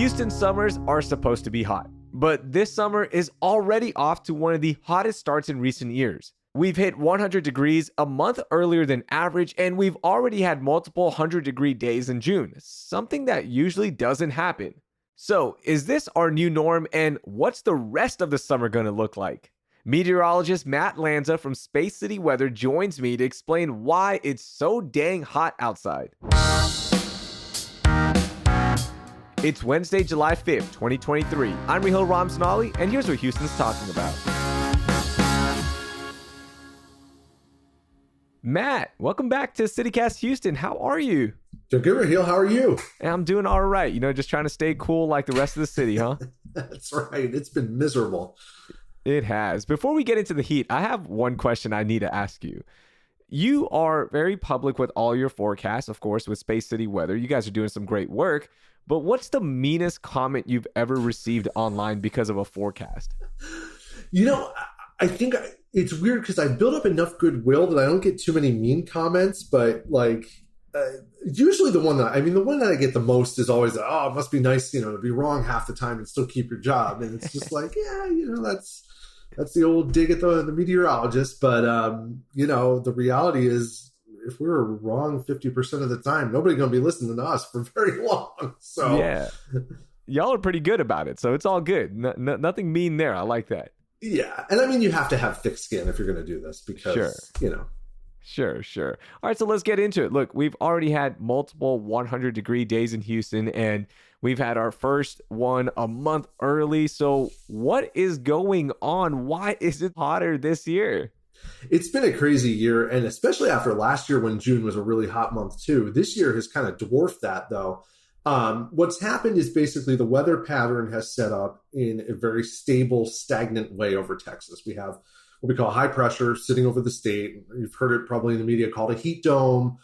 Houston summers are supposed to be hot, but this summer is already off to one of the hottest starts in recent years. We've hit 100 degrees a month earlier than average, and we've already had multiple 100-degree days in June, something that usually doesn't happen. So, is this our new norm, and what's the rest of the summer going to look like? Meteorologist Matt Lanza from Space City Weather joins me to explain why it's so dang hot outside. It's Wednesday, July 5th, 2023. I'm Raheel Ramzanali, and here's what Houston's talking about. Matt, welcome back to CityCast Houston. How are you? Doing good, Raheel. How are you? I'm doing all right. Just trying to stay cool like the rest of the city, huh? That's right. It's been miserable. It has. Before we get into the heat, I have one question I need to ask you. You are very public with all your forecasts, of course, with Space City Weather. You guys are doing some great work. But what's the meanest comment you've ever received online because of a forecast? I think it's weird because I built up enough goodwill that I don't get too many mean comments. But usually the one that I get the most is always, oh, it must be nice, to be wrong half the time and still keep your job. And it's just like, yeah, that's the old dig at the meteorologist. But, the reality is, if we were wrong 50% of the time, nobody's going to be listening to us for very long. So yeah, y'all are pretty good about it. So it's all good. Nothing mean there. I like that. Yeah. And you have to have thick skin if you're going to do this because, Sure. All right, so let's get into it. Look, we've already had multiple 100-degree days in Houston, and we've had our first one a month early. So what is going on? Why is it hotter this year? It's been a crazy year, and especially after last year when June was a really hot month too. This year has kind of dwarfed that, though. What's happened is basically the weather pattern has set up in a very stable, stagnant way over Texas. We have what we call high pressure sitting over the state. You've heard it probably in the media called a heat dome,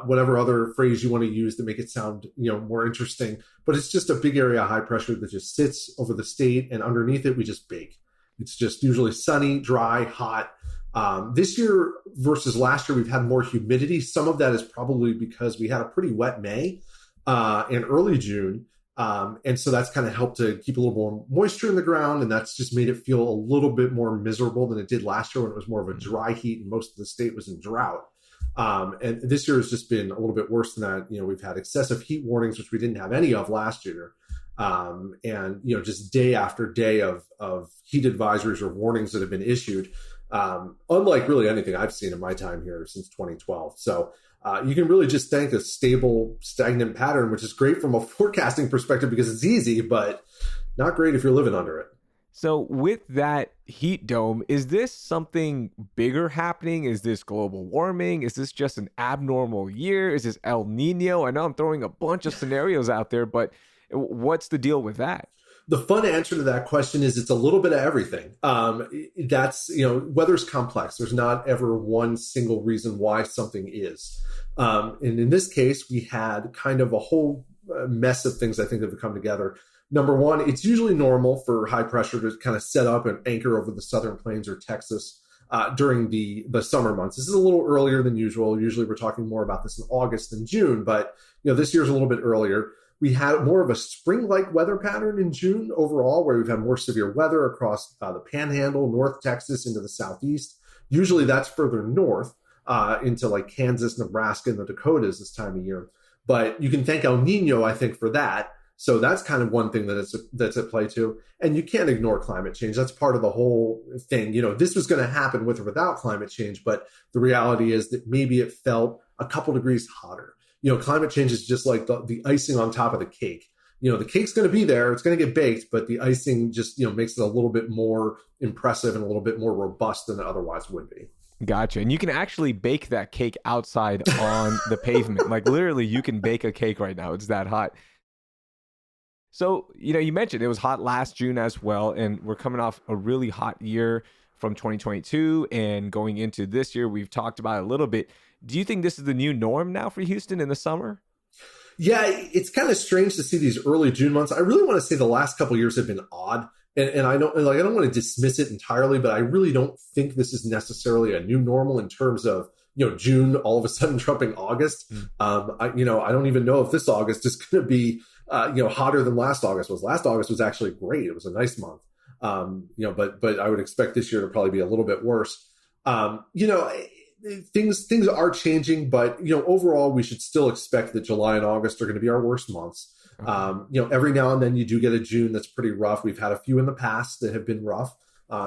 whatever other phrase you want to use to make it sound more interesting. But it's just a big area of high pressure that just sits over the state, and underneath it we just bake. It's just usually sunny, dry, hot. This year versus last year, we've had more humidity. Some of that is probably because we had a pretty wet May and early June. And so that's kind of helped to keep a little more moisture in the ground. And that's just made it feel a little bit more miserable than it did last year when it was more of a dry heat and most of the state was in drought. And this year has just been a little bit worse than that. We've had excessive heat warnings, which we didn't have any of last year. And just day after day of heat advisories or warnings that have been issued. Unlike really anything I've seen in my time here since 2012. So you can really just thank a stable, stagnant pattern, which is great from a forecasting perspective because it's easy, but not great if you're living under it. So with that heat dome, is this something bigger happening? Is this global warming? Is this just an abnormal year? Is this El Nino? I know I'm throwing a bunch of scenarios out there, but what's the deal with that? The fun answer to that question is it's a little bit of everything. Weather's complex. There's not ever one single reason why something is. And in this case, we had kind of a whole mess of things I think that have come together. Number one, it's usually normal for high pressure to kind of set up and anchor over the southern plains or Texas during the summer months. This is a little earlier than usual. Usually we're talking more about this in August than June, but this year's a little bit earlier. We had more of a spring-like weather pattern in June overall, where we've had more severe weather across the Panhandle, North Texas into the southeast. Usually that's further north into like Kansas, Nebraska, and the Dakotas this time of year. But you can thank El Nino, I think, for that. So that's kind of one thing that's at play too. And you can't ignore climate change. That's part of the whole thing. This was going to happen with or without climate change, but the reality is that maybe it felt a couple degrees hotter. Climate change is just like the icing on top of the cake. The cake's going to be there. It's going to get baked, but the icing just, makes it a little bit more impressive and a little bit more robust than it otherwise would be. Gotcha. And you can actually bake that cake outside on the pavement. Like literally you can bake a cake right now. It's that hot. So, you mentioned it was hot last June as well. And we're coming off a really hot year from 2022 and going into this year. We've talked about it a little bit. Do you think this is the new norm now for Houston in the summer? Yeah, it's kind of strange to see these early June months. I really want to say the last couple of years have been odd. And I don't want to dismiss it entirely, but I really don't think this is necessarily a new normal in terms of June all of a sudden trumping August. I don't even know if this August is going to be hotter than last August was. Last August was actually great. It was a nice month. But I would expect this year to probably be a little bit worse. Things are changing, but overall we should still expect that July and August are going to be our worst months. Every now and then you do get a June that's pretty rough. We've had a few in the past that have been rough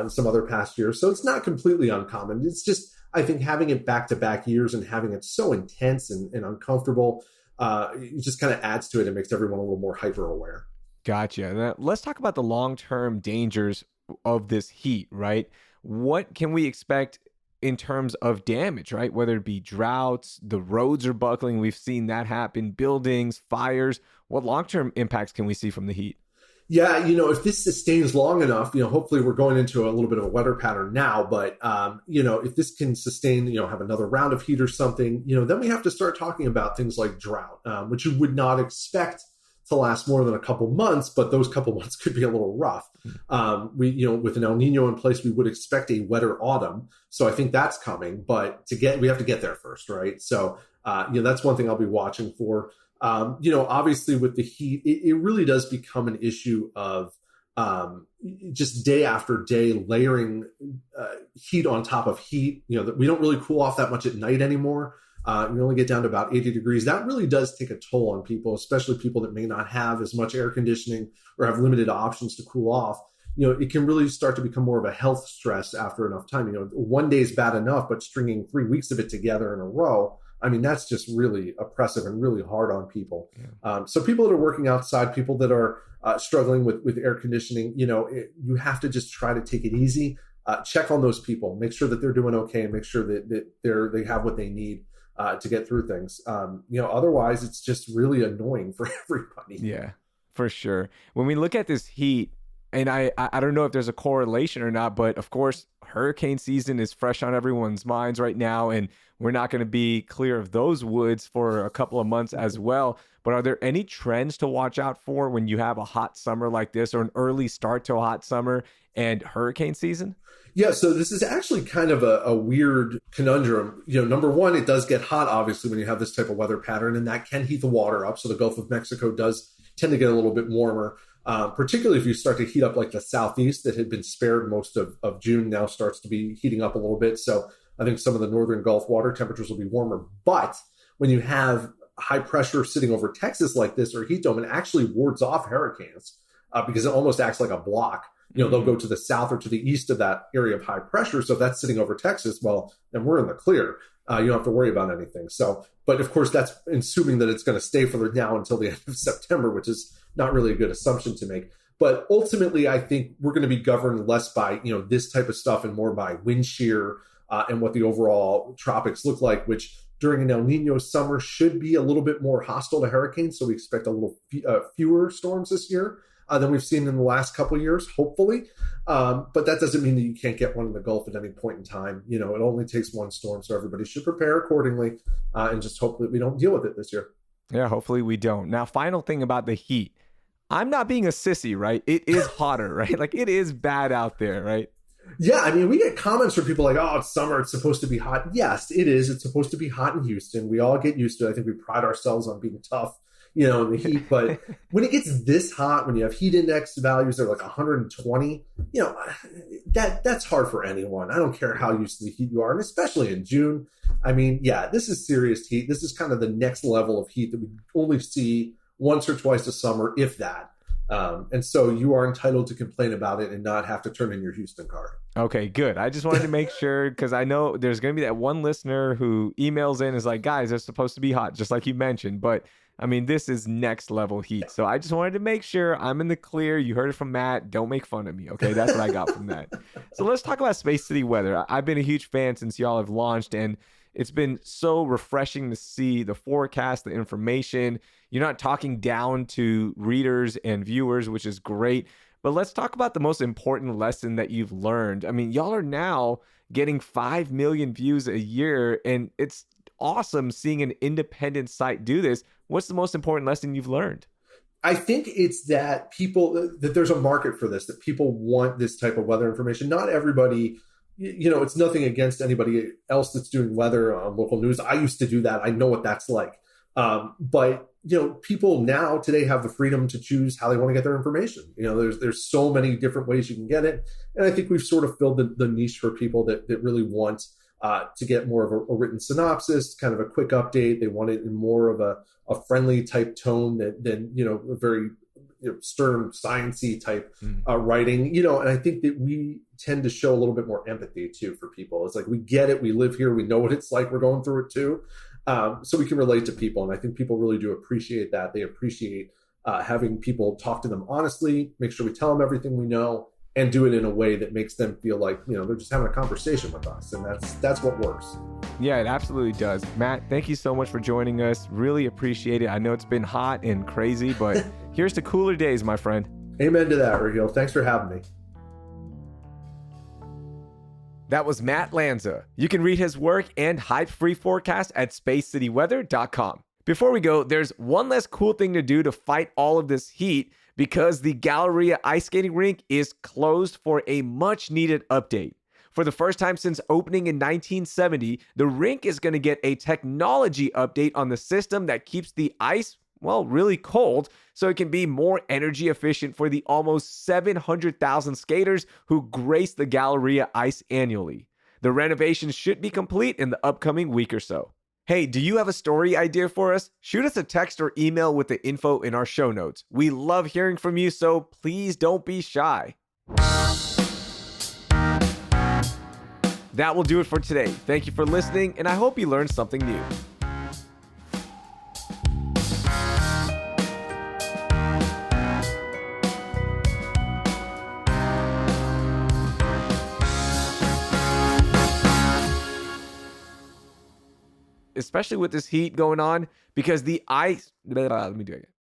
in some other past years, so it's not completely uncommon. It's just, I think, having it back-to-back years and having it so intense and uncomfortable, it just kind of adds to it and makes everyone a little more hyper aware. Gotcha. Now, let's talk about the long-term dangers of this heat, right? What can we expect in terms of damage, right? Whether it be droughts, the roads are buckling. We've seen that happen, buildings, fires. What long-term impacts can we see from the heat? Yeah, if this sustains long enough, hopefully we're going into a little bit of a weather pattern now, but, if this can sustain, have another round of heat or something, then we have to start talking about things like drought, which you would not expect to last more than a couple months, but those couple months could be a little rough. With an El Nino in place, we would expect a wetter autumn. So I think that's coming, but we have to get there first, right? So, that's one thing I'll be watching for. Obviously with the heat, it really does become an issue of just day after day layering heat on top of heat. We don't really cool off that much at night anymore. We only get down to about 80 degrees. That really does take a toll on people, especially people that may not have as much air conditioning or have limited options to cool off. It can really start to become more of a health stress after enough time. One day is bad enough, but stringing 3 weeks of it together in a row, I mean, that's just really oppressive and really hard on people. Yeah. So people that are working outside, people that are struggling with air conditioning, you have to just try to take it easy. Check on those people, make sure that they're doing okay, and make sure that they have what they need to get through things. Otherwise it's just really annoying for everybody. Yeah, for sure. When we look at this heat, and I don't know if there's a correlation or not, but of course, hurricane season is fresh on everyone's minds right now, and we're not going to be clear of those woods for a couple of months as well. But are there any trends to watch out for when you have a hot summer like this, or an early start to a hot summer and hurricane season? Yeah, so this is actually kind of a weird conundrum. Number one, it does get hot, obviously, when you have this type of weather pattern, and that can heat the water up. So the Gulf of Mexico does tend to get a little bit warmer, particularly if you start to heat up like the southeast that had been spared most of June now starts to be heating up a little bit. So I think some of the northern Gulf water temperatures will be warmer. But when you have high pressure sitting over Texas like this, or heat dome, it actually wards off hurricanes because it almost acts like a block. They'll go to the south or to the east of that area of high pressure. So if that's sitting over Texas, well, then we're in the clear. You don't have to worry about anything. So, but of course, that's assuming that it's going to stay for now until the end of September, which is not really a good assumption to make. But ultimately, I think we're going to be governed less by, this type of stuff and more by wind shear and what the overall tropics look like, which during an El Nino summer should be a little bit more hostile to hurricanes. So we expect a little fewer storms this year than we've seen in the last couple of years, hopefully. But that doesn't mean that you can't get one in the Gulf at any point in time. It only takes one storm, so everybody should prepare accordingly and just hope that we don't deal with it this year. Yeah, hopefully we don't. Now, final thing about the heat. I'm not being a sissy, right? It is hotter, right? Like, it is bad out there, right? Yeah, I mean, we get comments from people like, oh, it's summer, it's supposed to be hot. Yes, it is. It's supposed to be hot in Houston. We all get used to it. I think we pride ourselves on being tough, in the heat. But when it gets this hot, when you have heat index values that are like 120, that's hard for anyone. I don't care how used to the heat you are, and especially in June. I mean, yeah, this is serious heat. This is kind of the next level of heat that we only see once or twice a summer, if that. And so you are entitled to complain about it and not have to turn in your Houston card. Okay, good. I just wanted to make sure, because I know there's going to be that one listener who emails in and is like, guys, it's supposed to be hot, just like you mentioned. But I mean, this is next level heat. So I just wanted to make sure I'm in the clear. You heard it from Matt. Don't make fun of me. Okay, that's what I got from that. So let's talk about Space City weather. I've been a huge fan since y'all have launched, and it's been so refreshing to see the forecast, the information. You're not talking down to readers and viewers, which is great. But let's talk about the most important lesson that you've learned. I mean, y'all are now getting 5 million views a year, and it's awesome seeing an independent site do this. What's the most important lesson you've learned? I think it's that there's a market for this, that people want this type of weather information. Not everybody it's nothing against anybody else that's doing weather on local news. I used to do that. I know what that's like. But people now today have the freedom to choose how they want to get their information. There's so many different ways you can get it, and I think we've sort of filled the niche for people that really want to get more of a written synopsis, kind of a quick update. They want it in more of a friendly type tone than a very stern, sciencey type writing. And I think that we tend to show a little bit more empathy too for people. It's like, we get it, we live here, we know what it's like, we're going through it too. So we can relate to people, and I think people really do appreciate that. They appreciate having people talk to them honestly, make sure we tell them everything we know, and do it in a way that makes them feel like they're just having a conversation with us, and that's what works. Yeah, it absolutely does. Matt, thank you so much for joining us. Really appreciate it. I know it's been hot and crazy, but here's to cooler days, my friend. Amen to that, Raheel. Thanks for having me. That was Matt Lanza. You can read his work and hype-free forecast at spacecityweather.com. Before we go, there's one less cool thing to do to fight all of this heat, because the Galleria ice skating rink is closed for a much-needed update. For the first time since opening in 1970, the rink is going to get a technology update on the system that keeps the ice, really cold, so it can be more energy efficient for the almost 700,000 skaters who grace the Galleria ice annually. The renovation should be complete in the upcoming week or so. Hey, do you have a story idea for us? Shoot us a text or email with the info in our show notes. We love hearing from you, so please don't be shy. That will do it for today. Thank you for listening, and I hope you learned something new. Especially with this heat going on, because the ice... Let me do it again.